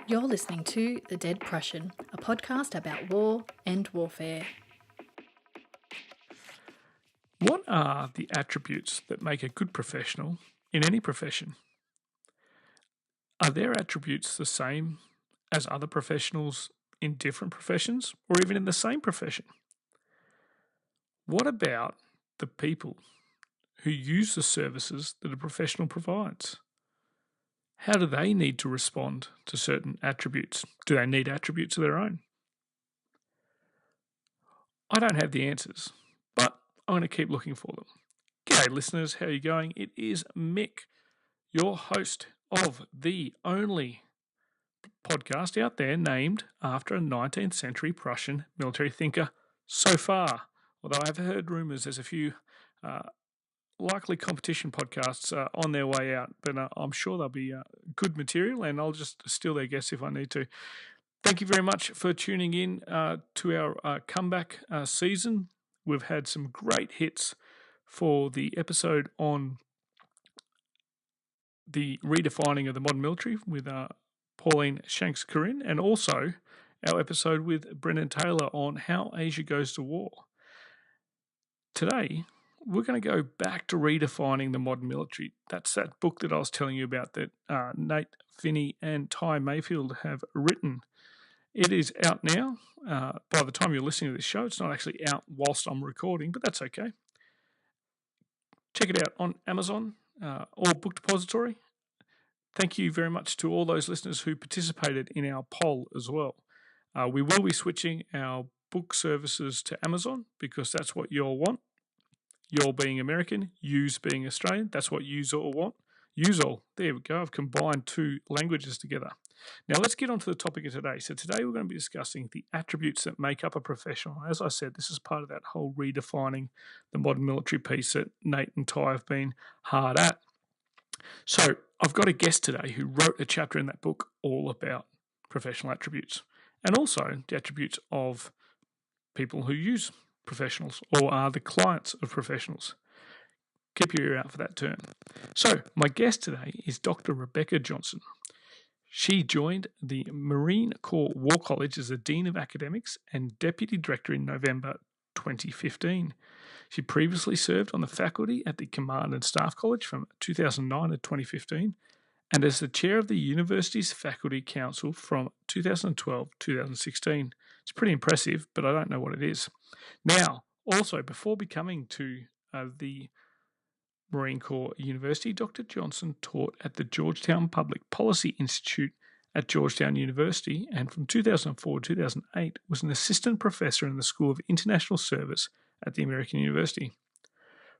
You're listening to The Dead Prussian, a podcast about war and warfare. What are the attributes that make a good professional in any profession? Are their attributes the same as other professionals in different professions or even in the same profession? What about the people who use the services that a professional provides? How do they need to respond to certain attributes? Do they need attributes of their own? I don't have the answers, but I'm going to keep looking for them. G'day listeners, how are you going? It is Mick, your host of the only podcast out there named after a 19th century Prussian military thinker so far. Although I've heard rumours there's a few likely competition podcasts on their way out, but I'm sure they'll be good material and I'll just steal their guests if I need to. Thank you very much for tuning in to our comeback season. We've had some great hits for the episode on the redefining of the modern military with Pauline Shanks-Corinne, and also our episode with Brendan Taylor on how Asia goes to war. Today, we're going to go back to redefining the modern military. That's that book that I was telling you about that Nate, Finney and Tyrell Mayfield have written. It is out now. By the time you're listening to this show, it's not actually out whilst I'm recording, but that's okay. Check it out on Amazon or Book Depository. Thank you very much to all those listeners who participated in our poll as well. We will be switching our book services to Amazon because that's what you all want. You all being American, yous being Australian, that's what yous all want. Yous all. There we go. I've combined two languages together. Now let's get on to the topic of today. So today we're going to be discussing the attributes that make up a professional. As I said, this is part of that whole redefining the modern military piece that Nate and Ty have been hard at. So I've got a guest today who wrote a chapter in that book all about professional attributes and also the attributes of people who use professionals or are the clients of professionals. Keep your ear out for that term. So my guest today is Dr. Rebecca Johnson. She joined the Marine Corps War College as the Dean of Academics and Deputy Director in November 2015. She previously served on the faculty at the Command and Staff College from 2009 to 2015 and as the chair of the university's faculty council from 2012 to 2016. It's pretty impressive, but I don't know what it is. Now, also, before becoming to the Marine Corps University, Dr. Johnson taught at the Georgetown Public Policy Institute at Georgetown University, and from 2004 to 2008 was an assistant professor in the School of International Service at the American University.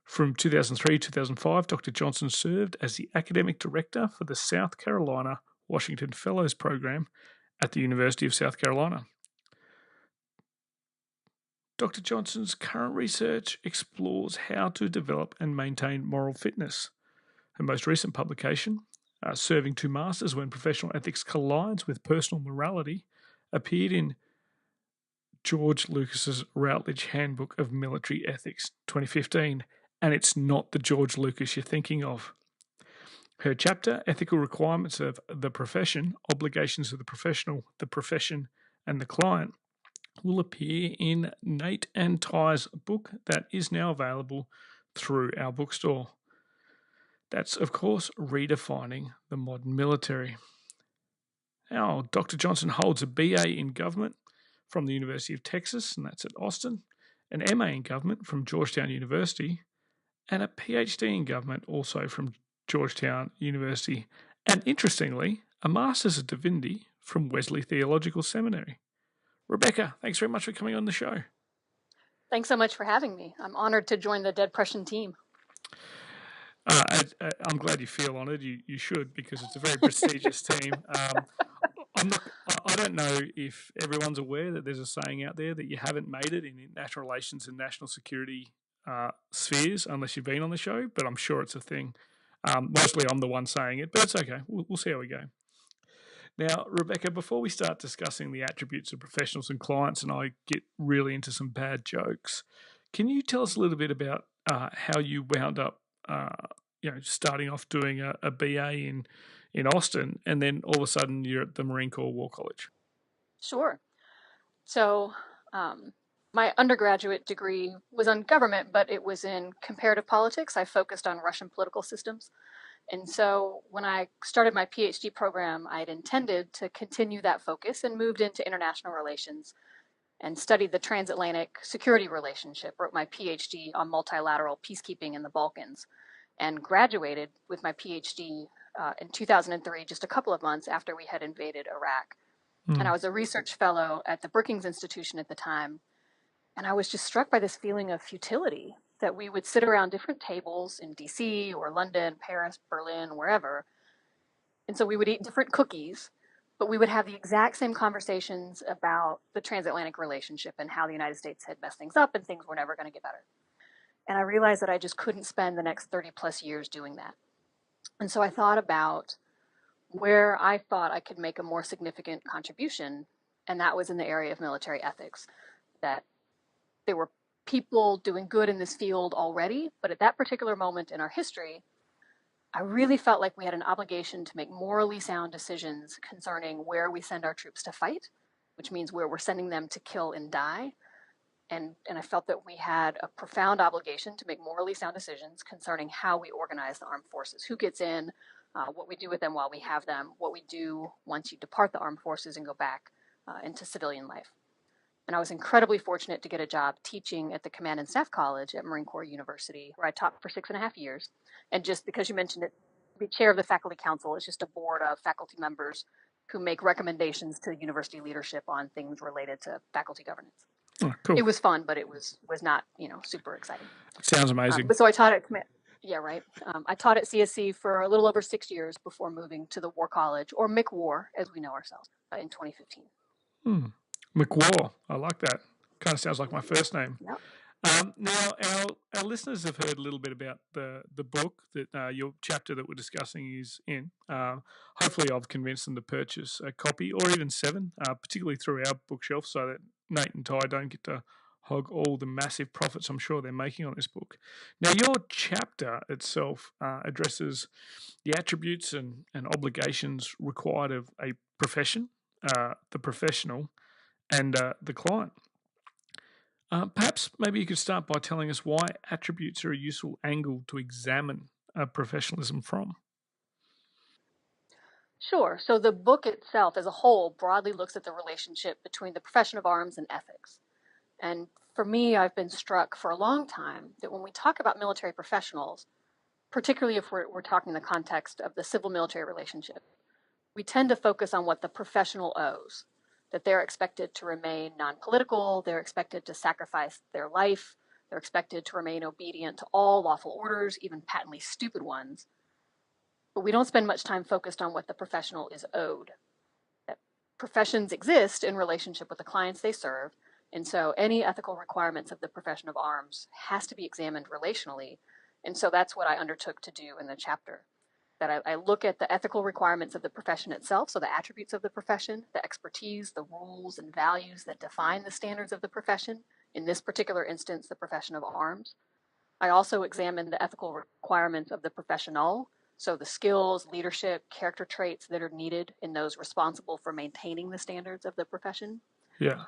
From 2003 to 2005, Dr. Johnson served as the academic director for the South Carolina Washington Fellows Program at the University of South Carolina. Dr. Johnson's current research explores how to develop and maintain moral fitness. Her most recent publication, Serving Two Masters When Professional Ethics Collides with Personal Morality, appeared in George Lucas's Routledge Handbook of Military Ethics 2015, and it's not the George Lucas you're thinking of. Her chapter, Ethical Requirements of the Profession, Obligations of the Professional, the Profession, and the Client, will appear in Nate and Ty's book that is now available through our bookstore. That's, of course, Redefining the Modern Military. Now, Dr. Johnson holds a BA in Government from the University of Texas, and that's at Austin, an MA in Government from Georgetown University, and a PhD in Government also from Georgetown University, and interestingly, a Master's of Divinity from Wesley Theological Seminary. Rebecca, thanks very much for coming on the show. Thanks so much for having me. I'm honored to join the Dead Prussian team. I'm glad you feel honoured. You should, because it's a very prestigious team. I don't know if everyone's aware that there's a saying out there that you haven't made it in national relations and national security spheres unless you've been on the show, but I'm sure it's a thing. Mostly I'm the one saying it, but it's okay. We'll see how we go. Now, Rebecca, before we start discussing the attributes of professionals and clients and I get really into some bad jokes, can you tell us a little bit about how you wound up starting off doing a BA in Austin, and then all of a sudden you're at the Marine Corps War College? Sure. So my undergraduate degree was on government, but it was in comparative politics. I focused on Russian political systems. And so when I started my PhD program, I had intended to continue that focus and moved into international relations and studied the transatlantic security relationship, wrote my PhD on multilateral peacekeeping in the Balkans, and graduated with my PhD in 2003, just a couple of months after we had invaded Iraq. And I was a research fellow at the Brookings Institution at the time. And I was just struck by this feeling of futility that we would sit around different tables in DC or London, Paris, Berlin, wherever. And so we would eat different cookies, but we would have the exact same conversations about the transatlantic relationship and how the United States had messed things up and things were never going to get better. And I realized that I just couldn't spend the next 30 plus years doing that. And so I thought about where I thought I could make a more significant contribution, and that was in the area of military ethics, that there were people doing good in this field already, but at that particular moment in our history, I really felt like we had an obligation to make morally sound decisions concerning where we send our troops to fight, which means where we're sending them to kill and die. And I felt that we had a profound obligation to make morally sound decisions concerning how we organize the armed forces, who gets in, what we do with them while we have them, what we do once you depart the armed forces and go back into civilian life. And I was incredibly fortunate to get a job teaching at the Command and Staff College at Marine Corps University, where I taught for 6.5 years. And just because you mentioned it, the chair of the faculty council is just a board of faculty members who make recommendations to university leadership on things related to faculty governance. Oh, cool. It was fun, but it was not, super exciting. Sounds amazing. But so I taught at Command. Yeah, right. I taught at CSC for a little over 6 years before moving to the War College, or Mick-War, as we know ourselves, in 2015. McWar, I like that. Kind of sounds like my first name. Yep. Now, our listeners have heard a little bit about the book that your chapter that we're discussing is in. Hopefully, I've convinced them to purchase a copy or even 7, particularly through our bookshelf, so that Nate and Ty don't get to hog all the massive profits I'm sure they're making on this book. Now, your chapter itself addresses the attributes and obligations required of a profession, the professional, and the client. Perhaps maybe you could start by telling us why attributes are a useful angle to examine professionalism from. Sure. So the book itself as a whole broadly looks at the relationship between the profession of arms and ethics. And for me, I've been struck for a long time that when we talk about military professionals, particularly if we're talking in the context of the civil-military relationship, we tend to focus on what the professional owes, that they're expected to remain non-political, they're expected to sacrifice their life, they're expected to remain obedient to all lawful orders, even patently stupid ones. But we don't spend much time focused on what the professional is owed. That professions exist in relationship with the clients they serve, and so any ethical requirements of the profession of arms has to be examined relationally. And so that's what I undertook to do in the chapter. That I look at the ethical requirements of the profession itself, so the attributes of the profession, the expertise, the rules and values that define the standards of the profession, in this particular instance, the profession of arms. I also examine the ethical requirements of the professional, so the skills, leadership, character traits that are needed in those responsible for maintaining the standards of the profession. Yeah.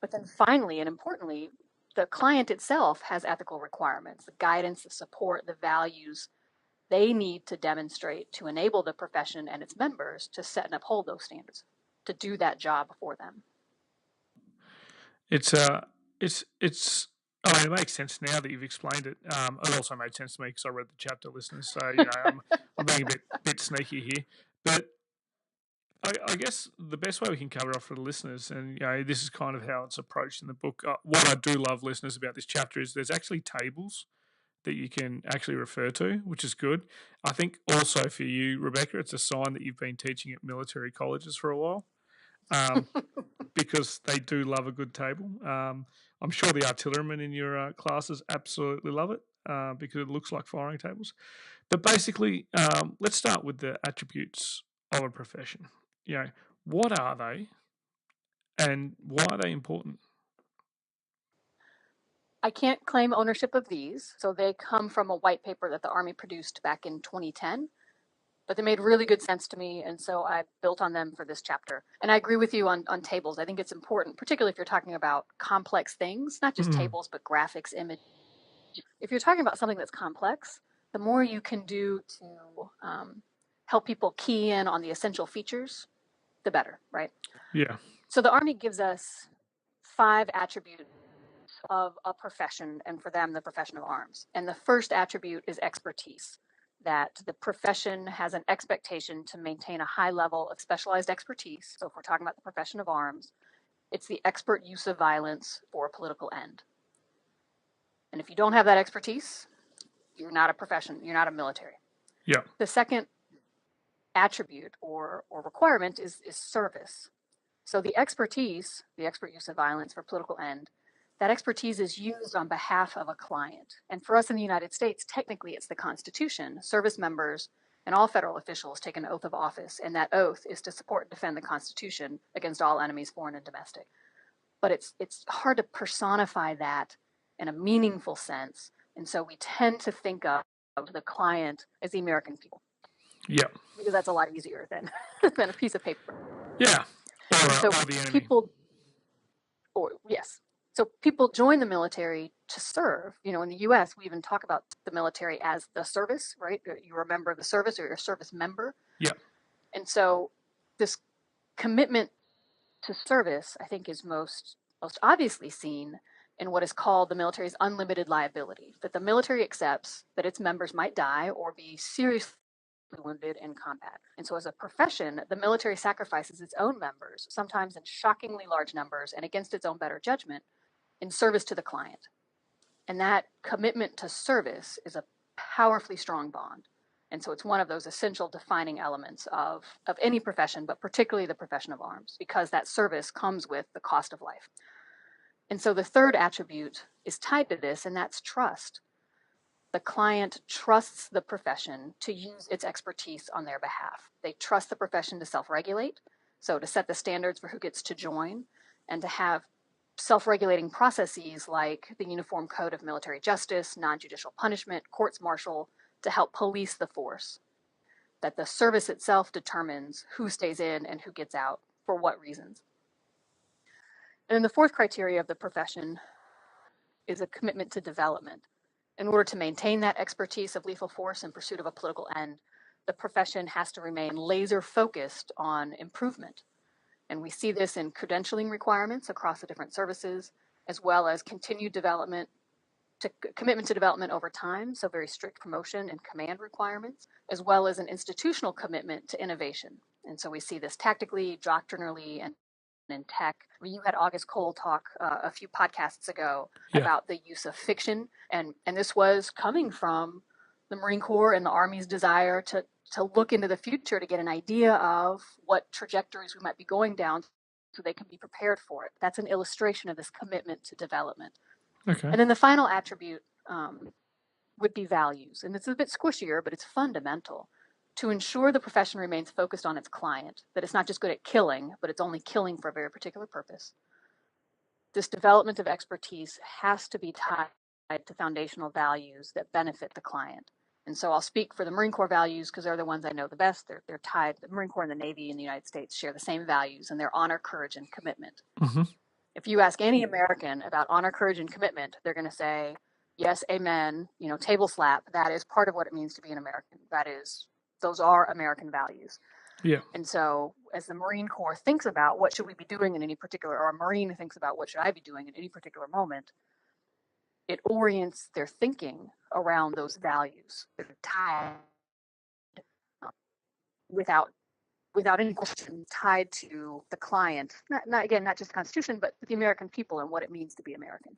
But then finally, and importantly, the client itself has ethical requirements, the guidance, the support, the values they need to demonstrate to enable the profession and its members to set and uphold those standards, to do that job for them. It makes sense now that you've explained it. It also made sense to me because I read the chapter, listeners. So I'm being a bit sneaky here, but I guess the best way we can cover it off for the listeners, and this is kind of how it's approached in the book. What I do love, listeners, about this chapter is there's actually tables that you can actually refer to, which is good. I think also for you, Rebecca, it's a sign that you've been teaching at military colleges for a while, because they do love a good table. I'm sure the artillerymen in your classes absolutely love it, because it looks like firing tables. But basically, let's start with the attributes of a profession. What are they, and why are they important? I can't claim ownership of these, so they come from a white paper that the Army produced back in 2010. but they made really good sense to me, and so I built on them for this chapter. And I agree with you on tables. I think it's important, particularly if you're talking about complex things, not just tables, but graphics, image. If you're talking about something that's complex, the more you can do to help people key in on the essential features, the better, right? Yeah. So the Army gives us 5 attributes of a profession, and for them, the profession of arms. And the first attribute is expertise, that the profession has an expectation to maintain a high level of specialized expertise. So if we're talking about the profession of arms, it's the expert use of violence for a political end. And if you don't have that expertise, you're not a profession, you're not a military. Yeah. The second attribute or requirement is service. So the expertise, the expert use of violence for political end, that expertise is used on behalf of a client. And for us in the United States, technically it's the Constitution. Service members and all federal officials take an oath of office, and that oath is to support and defend the Constitution against all enemies, foreign and domestic. But it's hard to personify that in a meaningful sense, and so we tend to think of the client as the American people. Yeah. Because that's a lot easier than a piece of paper. Yeah. So or the enemy. So people join the military to serve. You know, in the U.S., we even talk about the military as the service, right? You're a member of the service, or you're a service member. Yeah. And so this commitment to service, I think, is most obviously seen in what is called the military's unlimited liability, that the military accepts that its members might die or be seriously wounded in combat. And so as a profession, the military sacrifices its own members, sometimes in shockingly large numbers and against its own better judgment, in service to the client. And that commitment to service is a powerfully strong bond. And so it's one of those essential defining elements of any profession, but particularly the profession of arms, because that service comes with the cost of life. And so the third attribute is tied to this, and that's trust. The client trusts the profession to use its expertise on their behalf. They trust the profession to self-regulate, so to set the standards for who gets to join, and to have self-regulating processes like the Uniform Code of Military Justice, non-judicial punishment, courts-martial, to help police the force. That the service itself determines who stays in and who gets out, for what reasons. And then the fourth criteria of the profession is a commitment to development. In order to maintain that expertise of lethal force in pursuit of a political end, the profession has to remain laser focused on improvement. And we see this in credentialing requirements across the different services, as well as continued development, commitment to development over time, so very strict promotion and command requirements, as well as an institutional commitment to innovation. And so we see this tactically, doctrinally, and in tech. You had August Cole talk a few podcasts ago about the use of fiction, and this was coming from the Marine Corps and the Army's desire to look into the future to get an idea of what trajectories we might be going down so they can be prepared for it. That's an illustration of this commitment to development. Okay. And then the final attribute would be values, and it's a bit squishier, but it's fundamental. To ensure the profession remains focused on its client, that it's not just good at killing, but it's only killing for a very particular purpose. This development of expertise has to be tied to foundational values that benefit the client. And so I'll speak for the Marine Corps values because they're the ones I know the best. They're tied. The Marine Corps and the Navy in the United States share the same values, and they're honor, courage, and commitment. Mm-hmm. If you ask any American about honor, courage, and commitment, they're going to say, yes, amen, table slap. That is part of what it means to be an American. Those are American values. Yeah. And so as the Marine Corps thinks about what should we be doing in any particular, or a Marine thinks about what should I be doing in any particular moment, it orients their thinking around those values. They're tied without any question, tied to the client. Not just the Constitution, but the American people and what it means to be American.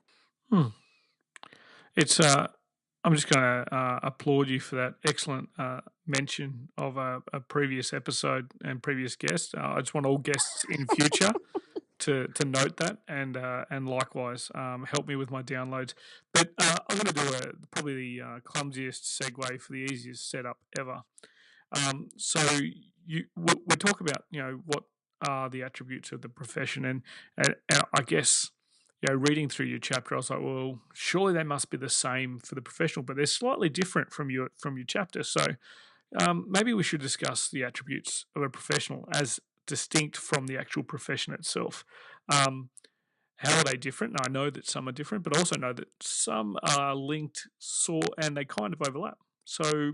It's I'm just going to applaud you for that excellent mention of a previous episode and previous guest. I just want all guests in future to note that and likewise help me with my downloads. But I'm going to do probably the clumsiest segue for the easiest setup ever. So we talk about what are the attributes of the profession, and I guess reading through your chapter, I was like, well, surely they must be the same for the professional, but they're slightly different from your chapter. So Maybe we should discuss the attributes of a professional as distinct from the actual profession itself. How are they different? And I know that some are different, but also know that some are linked, and they kind of overlap. So,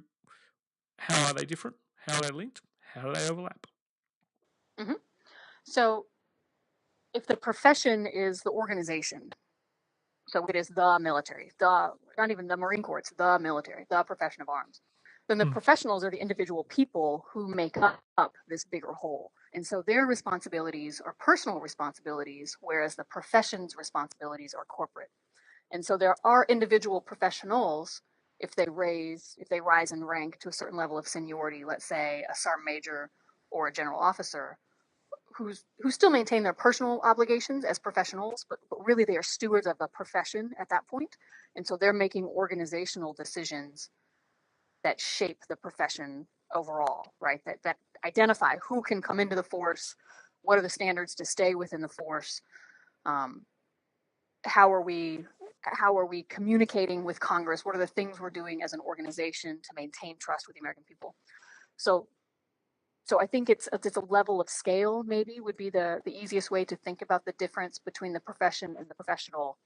how are they different? How are they linked? How do they overlap? Mm-hmm. So, if the profession is the organization, so it is the military, not even the Marine Corps, it's the military, the profession of arms. Then the professionals are the individual people who make up this bigger whole. And so their responsibilities are personal responsibilities, whereas the profession's responsibilities are corporate. And so there are individual professionals, if they rise in rank to a certain level of seniority, let's say a sergeant major or a general officer, who still maintain their personal obligations as professionals, but really they are stewards of the profession at that point. And so they're making organizational decisions that shape the profession overall, right? That identify who can come into the force, what are the standards to stay within the force, how are we communicating with Congress, what are the things we're doing as an organization to maintain trust with the American people. So I think it's a level of scale, maybe, would be the easiest way to think about the difference between the profession and the professional.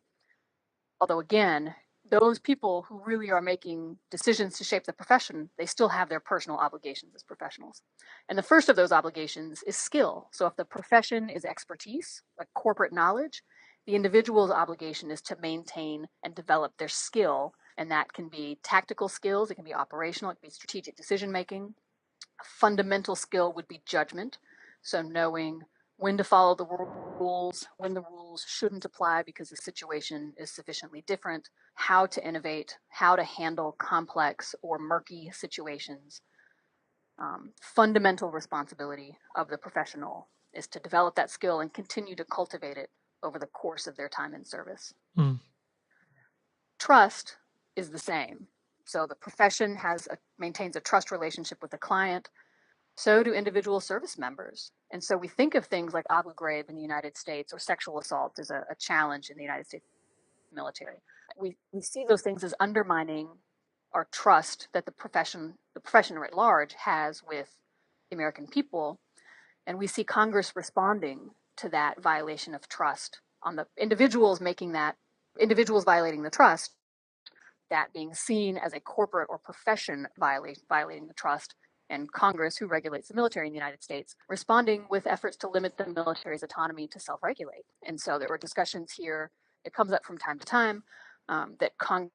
Although, again, those people who really are making decisions to shape the profession, they still have their personal obligations as professionals. And the first of those obligations is skill. So if the profession is expertise, like corporate knowledge, the individual's obligation is to maintain and develop their skill. And that can be tactical skills, it can be operational, it can be strategic decision making. A fundamental skill would be judgment. So knowing when to follow the rules, when the rules shouldn't apply because the situation is sufficiently different, how to innovate, how to handle complex or murky situations. Fundamental responsibility of the professional is to develop that skill and continue to cultivate it over the course of their time in service. Trust is the same. So the profession maintains a trust relationship with the client. So do individual service members. And so we think of things like Abu Ghraib in the United States or sexual assault as a challenge in the United States military. We see those things as undermining our trust that the profession writ large has with the American people. And we see Congress responding to that violation of trust on the individuals violating the trust, that being seen as a corporate or profession violating the trust, and Congress, who regulates the military in the United States, responding with efforts to limit the military's autonomy to self-regulate. And so there were discussions here, it comes up from time to time, that Congress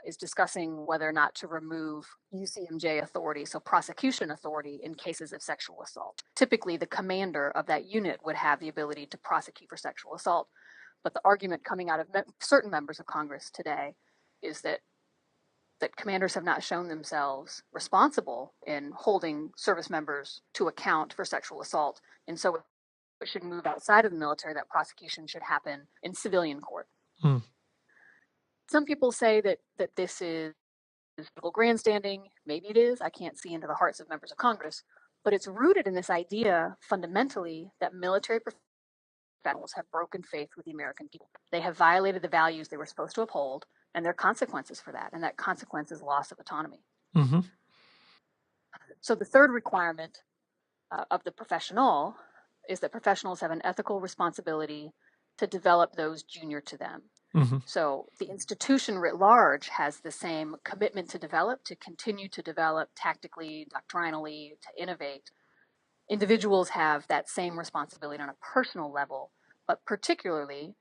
is discussing whether or not to remove UCMJ authority, so prosecution authority in cases of sexual assault. Typically, the commander of that unit would have the ability to prosecute for sexual assault. But the argument coming out of certain members of Congress today is that commanders have not shown themselves responsible in holding service members to account for sexual assault. And so it should move outside of the military, that prosecution should happen in civilian court. Some people say that this is political grandstanding. Maybe it is. I can't see into the hearts of members of Congress. But it's rooted in this idea, fundamentally, that military professionals have broken faith with the American people. They have violated the values they were supposed to uphold, and there are consequences for that, and that consequence is loss of autonomy. So the third requirement of the professional is that professionals have an ethical responsibility to develop those junior to them. So the institution writ large has the same commitment to continue to develop tactically, doctrinally, to innovate. Individuals have that same responsibility on a personal level, but particularly,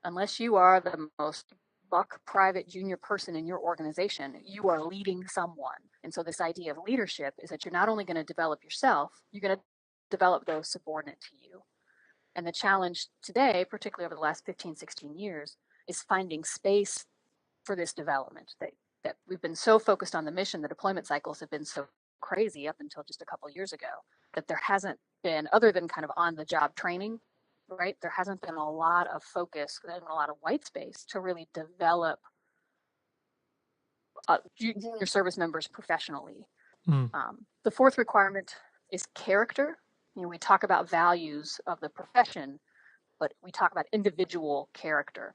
unless you are the most buck private junior person in your organization, you are leading someone. And so this idea of leadership is that you're not only going to develop yourself, you're going to develop those subordinate to you. And the challenge today, particularly over the last 15, 16 years, is finding space for this development. That we've been so focused on the mission, the deployment cycles have been so crazy up until just a couple of years ago, that there hasn't been, other than kind of on-the-job training, right? There hasn't been a lot of focus and a lot of white space to really develop junior service members professionally. The fourth requirement is character. We talk about values of the profession, but we talk about individual character.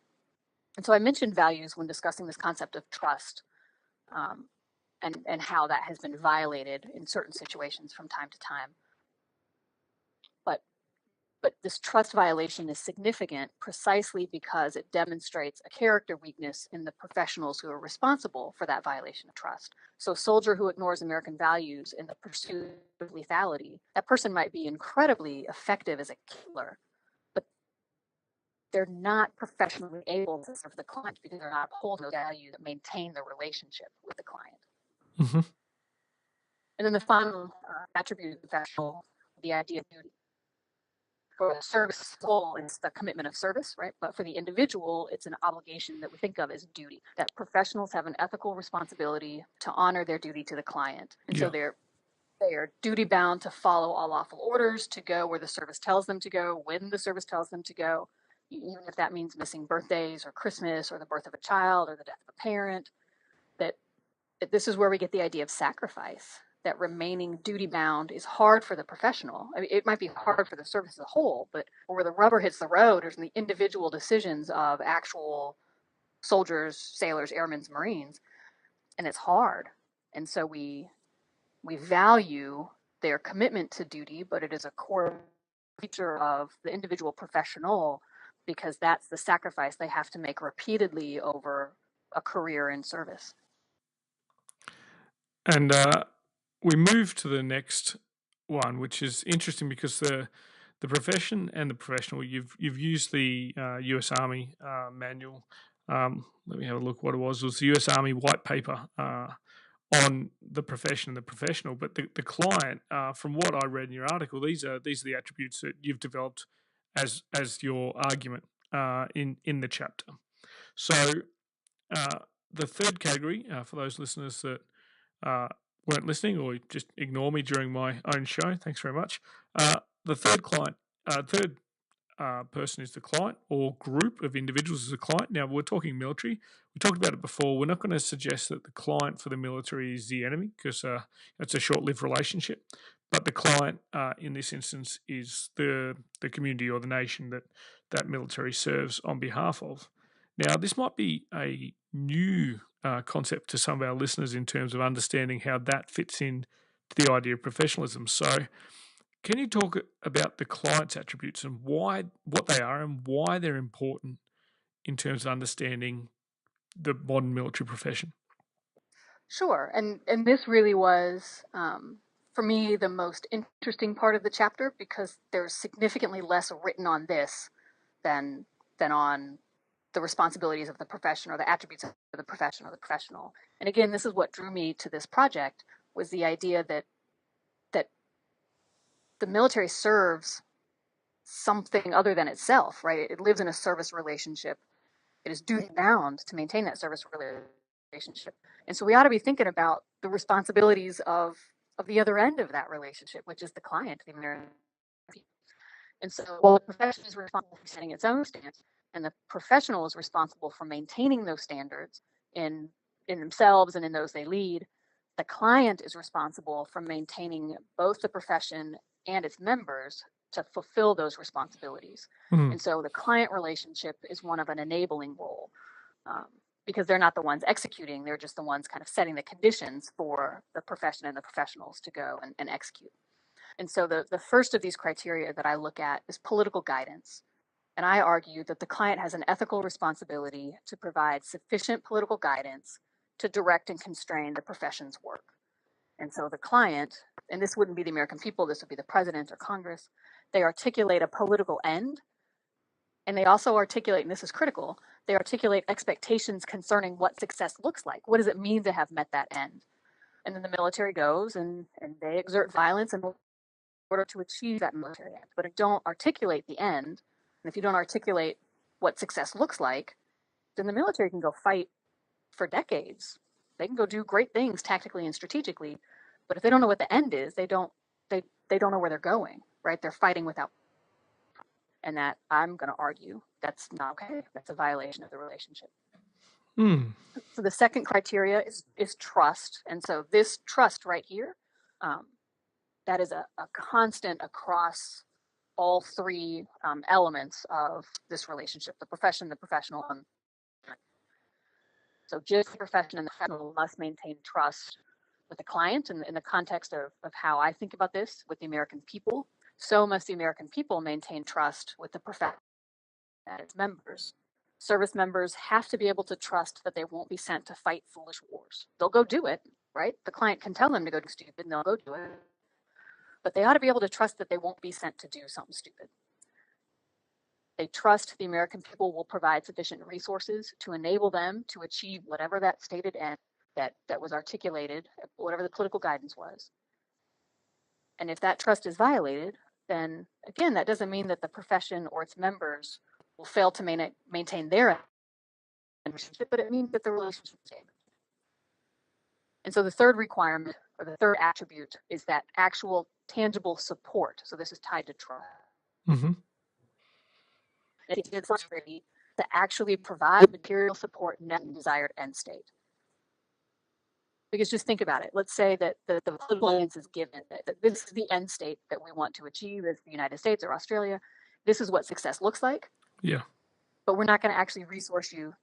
And so I mentioned values when discussing this concept of trust. and how that has been violated in certain situations from time to time. But this trust violation is significant precisely because it demonstrates a character weakness in the professionals who are responsible for that violation of trust. So a soldier who ignores American values in the pursuit of lethality, that person might be incredibly effective as a killer, but they're not professionally able to serve the client because they're not upholding those values that maintain the relationship with the client. Mm-hmm. And then the final attribute of the professional, the idea of duty. For the service goal, it's the commitment of service, right? But for the individual, it's an obligation that we think of as duty, that professionals have an ethical responsibility to honor their duty to the client. And so they are duty bound to follow all lawful orders, to go where the service tells them to go, when the service tells them to go, even if that means missing birthdays or Christmas or the birth of a child or the death of a parent. That this is where we get the idea of sacrifice, that remaining duty bound is hard for the professional. I mean, it might be hard for the service as a whole, but where the rubber hits the road is in the individual decisions of actual soldiers, sailors, airmen, Marines, and it's hard. And so we value their commitment to duty, but it is a core feature of the individual professional because that's the sacrifice they have to make repeatedly over a career in service. And we move to the next one, which is interesting because the profession and the professional, you've used the U.S. Army manual. Let me have a look what it was. It was the U.S. Army white paper on the profession and the professional. But the client, from what I read in your article, these are the attributes that you've developed as your argument in the chapter. So the third category, for those listeners that weren't listening or just ignore me during my own show, thanks very much. The third person is the client, or group of individuals is a client. Now, we're talking military. We talked about it before. We're not going to suggest that the client for the military is the enemy because it's a short-lived relationship. But the client in this instance is the community or the nation that military serves on behalf of. Now, this might be a new concept to some of our listeners in terms of understanding how that fits in to the idea of professionalism. So, can you talk about the client's attributes and what they are and why they're important in terms of understanding the modern military profession? Sure, and this really was, for me, the most interesting part of the chapter because there's significantly less written on this than on the responsibilities of the profession or the attributes of the profession or the professional. And again, this is what drew me to this project, was the idea that the military serves something other than itself, right? It lives in a service relationship. It is duty bound to maintain that service relationship. And so we ought to be thinking about the responsibilities of the other end of that relationship, which is the client, the American people. And so while the profession is responsible for setting its own standards, and the professional is responsible for maintaining those standards in themselves and in those they lead, the client is responsible for maintaining both the profession and its members to fulfill those responsibilities. Mm. And so the client relationship is one of an enabling role because they're not the ones executing, they're just the ones kind of setting the conditions for the profession and the professionals to go and execute. And so the first of these criteria that I look at is political guidance. And I argue that the client has an ethical responsibility to provide sufficient political guidance to direct and constrain the profession's work. And so the client, and this wouldn't be the American people, this would be the president or Congress, they articulate a political end, and they also articulate, and this is critical, they articulate expectations concerning what success looks like. What does it mean to have met that end? And then the military goes and they exert violence in order to achieve that military end. But if you don't articulate the end, and if you don't articulate what success looks like, then the military can go fight for decades. They can go do great things tactically and strategically, but if they don't know what the end is, they don't know where they're going, right? They're fighting without, and that, I'm going to argue, that's not okay. That's a violation of the relationship. Mm. So the second criteria is trust, and so this trust right here, that is a constant across all three elements of this relationship: the profession, the professional, and so just the profession and the professional must maintain trust the client and in the context of how I think about this with the American people, so must the American people maintain trust with the profession and its members. Service members have to be able to trust that they won't be sent to fight foolish wars. They'll go do it, right? The client can tell them to go do stupid and they'll go do it. But they ought to be able to trust that they won't be sent to do something stupid. They trust the American people will provide sufficient resources to enable them to achieve whatever that stated end that was articulated, whatever the political guidance was. And if that trust is violated, then again, that doesn't mean that the profession or its members will fail to maintain their relationship, but it means that the relationship is damaged. And so the third requirement, or the third attribute, is that actual tangible support. So this is tied to trust. Mm-hmm. It's the first degree to actually provide material support in that desired end state. Because just think about it. Let's say that the political alliance is given, that this is the end state that we want to achieve as the United States or Australia. This is what success looks like. Yeah. But we're not going to actually resource you.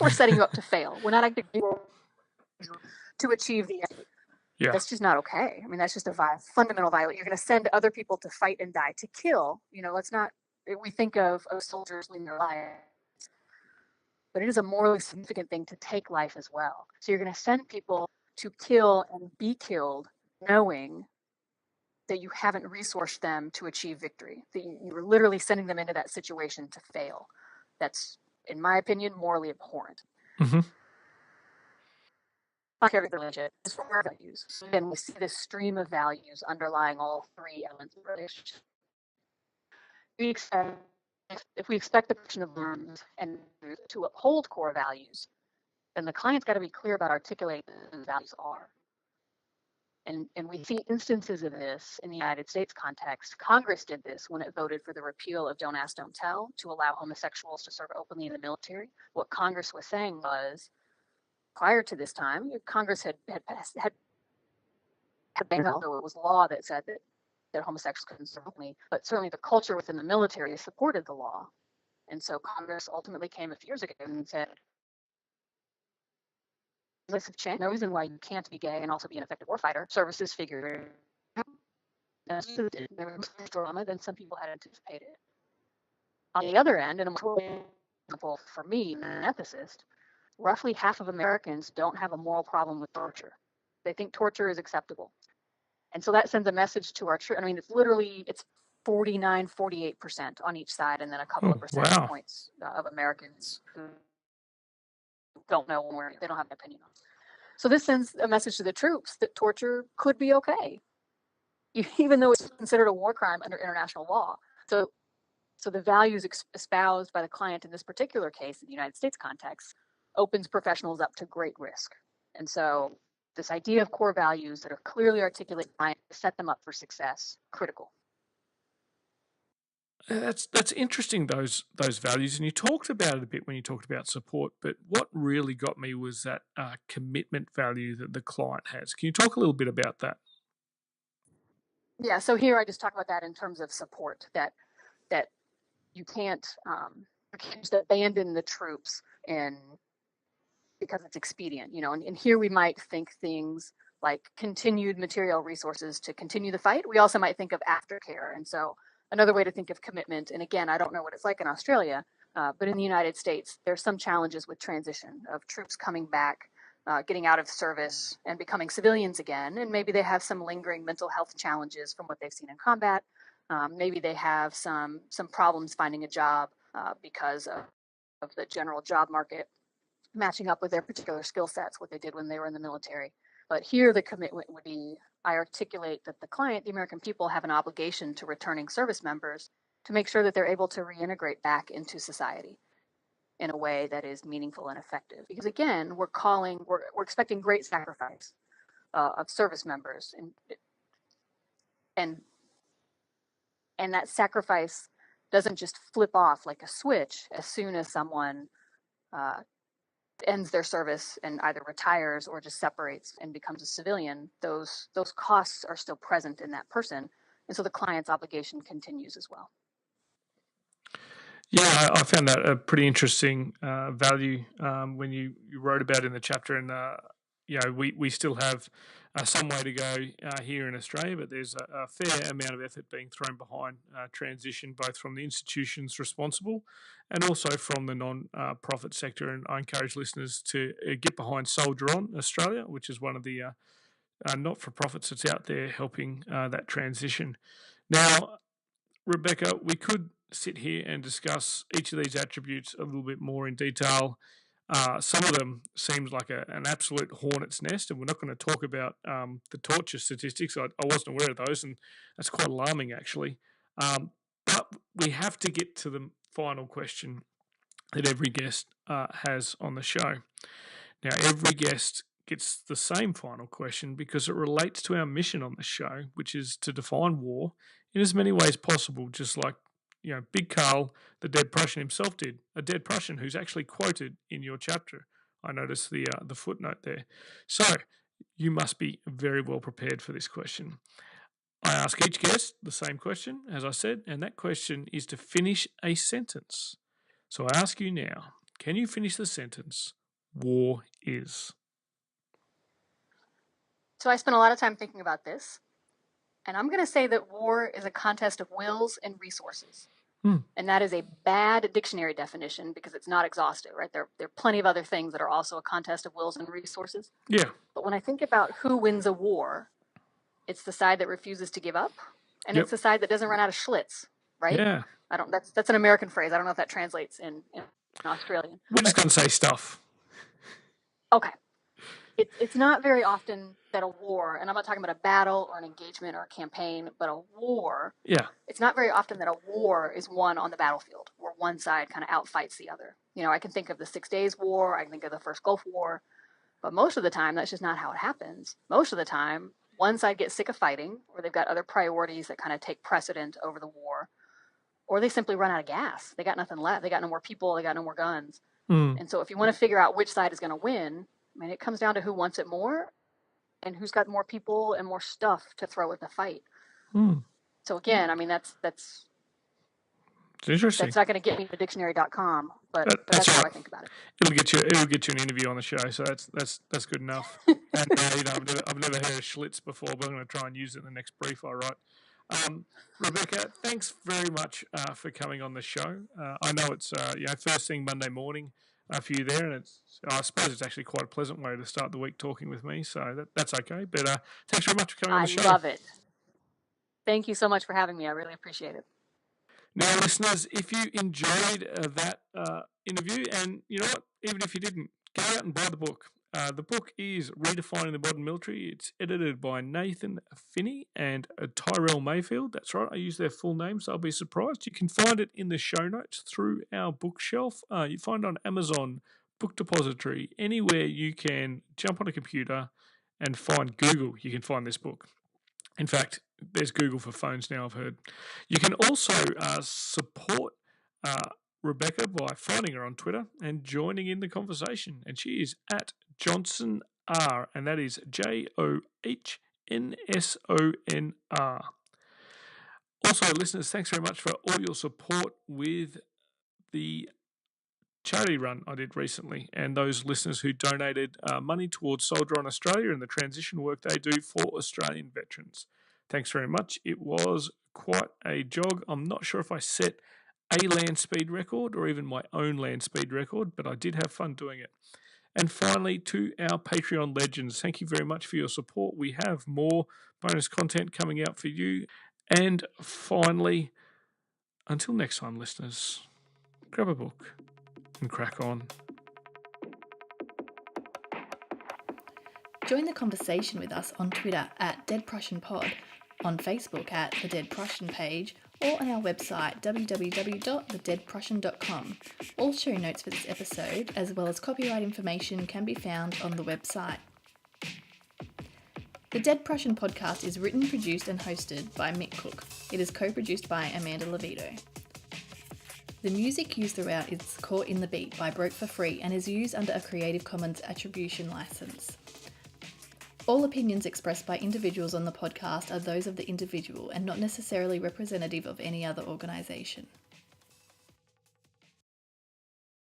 We're setting you up to fail. We're not actually to achieve the end state. Yeah. That's just not okay. I mean, that's just a fundamental violation. You're going to send other people to fight and die, to kill. Let's not, we think of soldiers leaving their lives, but it is a morally significant thing to take life as well. So you're going to send people to kill and be killed knowing that you haven't resourced them to achieve victory, that you were literally sending them into that situation to fail. That's, in my opinion, morally abhorrent. Mm-hmm. Religion is for our values. Again, we see this stream of values underlying all three elements of relationship. If we expect the person of norms and to uphold core values, then the client's got to be clear about articulating what those values are. And we see instances of this in the United States context. Congress did this when it voted for the repeal of Don't Ask, Don't Tell to allow homosexuals to serve openly in the military. What Congress was saying was, prior to this time, Congress had although it was law that said that homosexuals couldn't serve openly, but certainly the culture within the military supported the law. And so Congress ultimately came a few years ago and said, this have changed. No reason why you can't be gay and also be an effective warfighter. Services figured out. There was drama than some people had anticipated. On the other end, and a more example for me, an ethicist, roughly half of Americans don't have a moral problem with torture. They think torture is acceptable. And so that sends a message to our church. I mean, it's 49, 48% on each side, and then a couple of percentage points of Americans who don't know where they don't have an opinion on. So this sends a message to the troops that torture could be okay, even though it's considered a war crime under international law. So the values espoused by the client in this particular case, in the United States context, opens professionals up to great risk. And so this idea of core values that are clearly articulated to set them up for success, critical. That's interesting, those values, and you talked about it a bit when you talked about support, but what really got me was that commitment value that the client has. Can you talk a little bit about that? Yeah, so here I just talk about that in terms of support, that you can't just abandon the troops because it's expedient, and here we might think things like continued material resources to continue the fight. We also might think of aftercare, and so another way to think of commitment, and again, I don't know what it's like in Australia, but in the United States, there's some challenges with transition of troops coming back, getting out of service and becoming civilians again, and maybe they have some lingering mental health challenges from what they've seen in combat. Maybe they have some problems finding a job because of the general job market matching up with their particular skill sets, what they did when they were in the military. But here the commitment would be, I articulate that the client, the American people, have an obligation to returning service members to make sure that they're able to reintegrate back into society in a way that is meaningful and effective. Because again, we're expecting great sacrifice of service members, and that sacrifice doesn't just flip off like a switch as soon as someone ends their service and either retires or just separates and becomes a civilian. Those costs are still present in that person, and so the client's obligation continues as well. Yeah, I found that a pretty interesting value when you wrote about it in the chapter, and we still have some way to go here in Australia, but there's a fair amount of effort being thrown behind transition, both from the institutions responsible and also from the non-profit sector. And I encourage listeners to get behind Soldier On Australia, which is one of the not-for-profits that's out there helping that transition. Now, Rebecca, we could sit here and discuss each of these attributes a little bit more in detail. Some of them seems like an absolute hornet's nest, and we're not going to talk about the torture statistics. I wasn't aware of those, and that's quite alarming, actually. But we have to get to the final question that every guest has on the show. Now, every guest gets the same final question because it relates to our mission on the show, which is to define war in as many ways possible, just like Big Carl, the dead Prussian himself did, a dead Prussian who's actually quoted in your chapter. I noticed the footnote there. So you must be very well prepared for this question. I ask each guest the same question, as I said, and that question is to finish a sentence. So I ask you now, can you finish the sentence, war is? So I spent a lot of time thinking about this, and I'm going to say that war is a contest of wills and resources. And that is a bad dictionary definition because it's not exhaustive, right? There are plenty of other things that are also a contest of wills and resources. Yeah. But when I think about who wins a war, it's the side that refuses to give up, and it's the side that doesn't run out of Schlitz, right? Yeah. That's an American phrase. I don't know if that translates in Australian. We're just going to say stuff. Okay. It's not very often that a war, and I'm not talking about a battle or an engagement or a campaign, but a war. Yeah. It's not very often that a war is won on the battlefield, where one side kind of outfights the other. I can think of the 6 Days War, I can think of the First Gulf War, but most of the time, that's just not how it happens. Most of the time, one side gets sick of fighting, or they've got other priorities that kind of take precedent over the war, or they simply run out of gas. They got nothing left. They got no more people. They got no more guns. And so if you want to figure out which side is going to win, it comes down to who wants it more and who's got more people and more stuff to throw at the fight. So again, that's it's interesting. That's not going to get me to dictionary.com, but that's how I think about it. It'll get you an interview on the show, so that's good enough. And I've never heard of Schlitz before, but I'm going to try and use it in the next brief I write. Rebecca, thanks very much for coming on the show. I know it's first thing Monday morning for you there, and I suppose it's actually quite a pleasant way to start the week talking with me, so that's okay. But thanks very much for coming on the show. I love it. Thank you so much for having me. I really appreciate it. Now, listeners, if you enjoyed that interview, and you know what, even if you didn't, go out and buy the book. The book is Redefining the Modern Military. It's edited by Nathan Finney and Tyrell Mayfield. That's right, I use their full names, so I'll be surprised. You can find it in the show notes through our bookshelf. You find it on Amazon, Book Depository, anywhere you can jump on a computer and find Google. You can find this book. In fact, there's Google for phones now, I've heard. You can also support Rebecca by finding her on Twitter and joining in the conversation. And she is at Johnson R, and that is JOHNSONR. Also, listeners, thanks very much for all your support with the charity run I did recently, and those listeners who donated money towards Soldier On Australia and the transition work they do for Australian veterans. Thanks very much. It was quite a jog. I'm not sure if I set a land speed record or even my own land speed record, but I did have fun doing it. And finally, to our Patreon legends, thank you very much for your support. We have more bonus content coming out for you. And finally, until next time, listeners, grab a book and crack on. Join the conversation with us on Twitter at Dead Prussian Pod, on Facebook at the Dead Prussian page, or on our website www.thedeadprussian.com. All show notes for this episode, as well as copyright information, can be found on the website. The Dead Prussian podcast is written, produced and hosted by Mick Cook. It is co-produced by Amanda Levito. The music used throughout is Caught in the Beat by Broke for Free and is used under a Creative Commons Attribution license. All opinions expressed by individuals on the podcast are those of the individual and not necessarily representative of any other organisation.